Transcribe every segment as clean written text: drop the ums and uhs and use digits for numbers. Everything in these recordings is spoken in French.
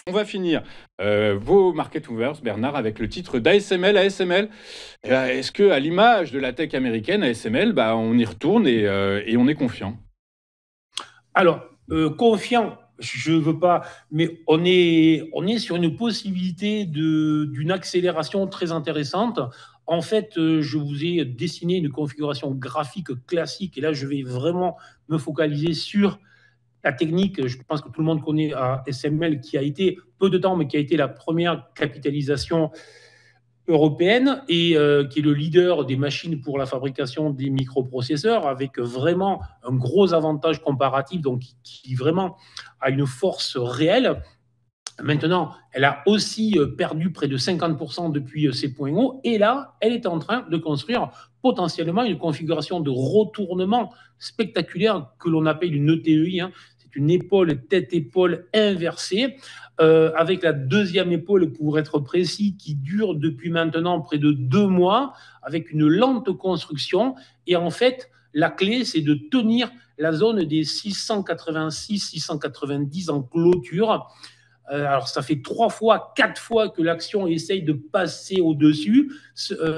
On va finir vos market movers, Bernard, avec le titre d'ASML. ASML, est-ce que, à l'image de la tech américaine, ASML, bah, on y retourne et on est confiant? Alors, confiant, je veux pas, mais on est sur une possibilité d'une accélération très intéressante. En fait, je vous ai dessiné une configuration graphique classique et là, je vais vraiment me focaliser sur la technique. Je pense que tout le monde connaît SML, qui a été peu de temps, mais qui a été la première capitalisation européenne et qui est le leader des machines pour la fabrication des microprocesseurs, avec vraiment un gros avantage comparatif, donc qui vraiment a une force réelle. Maintenant, elle a aussi perdu près de 50% depuis ses points hauts. Et là, elle est en train de construire potentiellement une configuration de retournement spectaculaire que l'on appelle une ETEI. Hein. C'est une épaule, tête-épaule inversée, avec la deuxième épaule, pour être précis, qui dure depuis maintenant près de 2 mois, avec une lente construction. Et en fait, la clé, c'est de tenir la zone des 686-690 en clôture. Alors, ça fait 3 fois, 4 fois que l'action essaye de passer au-dessus.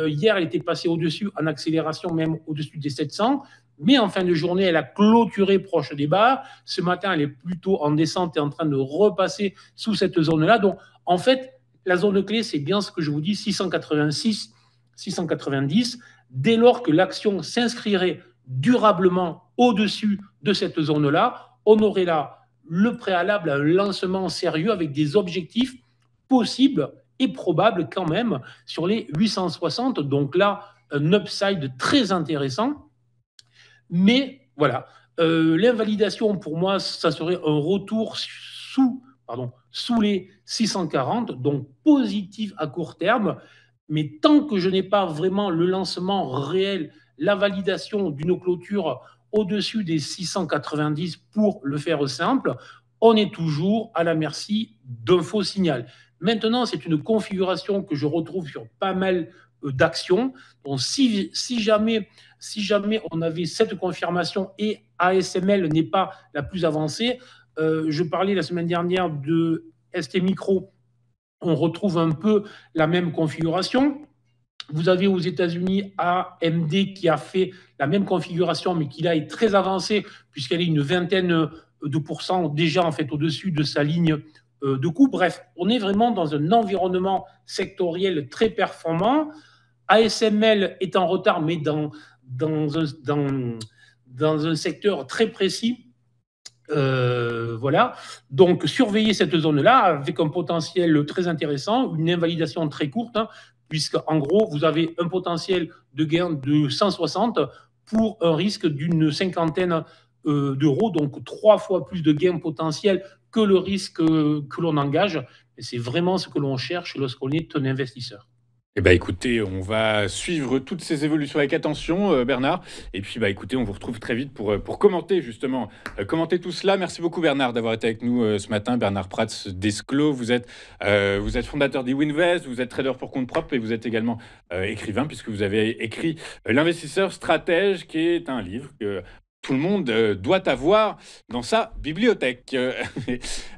Hier, elle était passée au-dessus en accélération, même au-dessus des 700. Mais en fin de journée, elle a clôturé proche des bas. Ce matin, elle est plutôt en descente et en train de repasser sous cette zone-là. Donc, en fait, la zone clé, c'est bien ce que je vous dis, 686, 690. Dès lors que l'action s'inscrirait durablement au-dessus de cette zone-là, on aurait là le préalable à un lancement sérieux avec des objectifs possibles et probables quand même sur les 860. Donc là, un upside très intéressant. Mais voilà, l'invalidation pour moi, ça serait un retour sous les 640, donc positif à court terme. Mais tant que je n'ai pas vraiment le lancement réel, la validation d'une clôture au-dessus des 690 pour le faire simple, on est toujours à la merci d'un faux signal. Maintenant, c'est une configuration que je retrouve sur pas mal d'actions. Donc, si jamais on avait cette confirmation et ASML n'est pas la plus avancée, je parlais la semaine dernière de ST Micro, on retrouve un peu la même configuration. Vous avez aux États-Unis AMD qui a fait la même configuration, mais qui là est très avancée, puisqu'elle est une vingtaine de pourcents déjà en fait au-dessus de sa ligne de coût. Bref, on est vraiment dans un environnement sectoriel très performant. ASML est en retard, mais dans un secteur très précis. Voilà. Donc, surveiller cette zone-là avec un potentiel très intéressant, une invalidation très courte, hein, puisque en gros, vous avez un potentiel de gain de 160 pour un risque d'une cinquantaine d'euros, donc 3 fois plus de gains potentiels que le risque que l'on engage. Et c'est vraiment ce que l'on cherche lorsqu'on est un investisseur. Eh ben, écoutez, on va suivre toutes ces évolutions avec attention, Bernard. Et puis, bah, écoutez, on vous retrouve très vite pour commenter justement, commenter tout cela. Merci beaucoup, Bernard, d'avoir été avec nous ce matin. Bernard Prats d'Esclos, vous êtes fondateur d'eWinvest, vous êtes trader pour compte propre et vous êtes également écrivain, puisque vous avez écrit L'investisseur stratège, qui est un livre que tout le monde doit avoir dans sa bibliothèque.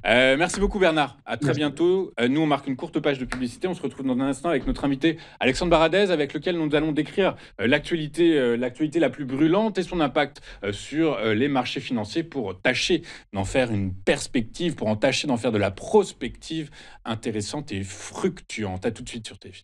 Merci beaucoup, Bernard. À très Merci. bientôt. Nous, on marque une courte page de publicité. On se retrouve dans un instant avec notre invité Alexandre Baradez, avec lequel nous allons décrire l'actualité la plus brûlante et son impact sur les marchés financiers pour tâcher d'en faire une perspective, pour en tâcher d'en faire de la prospective intéressante et fructuante. À tout de suite sur TFI.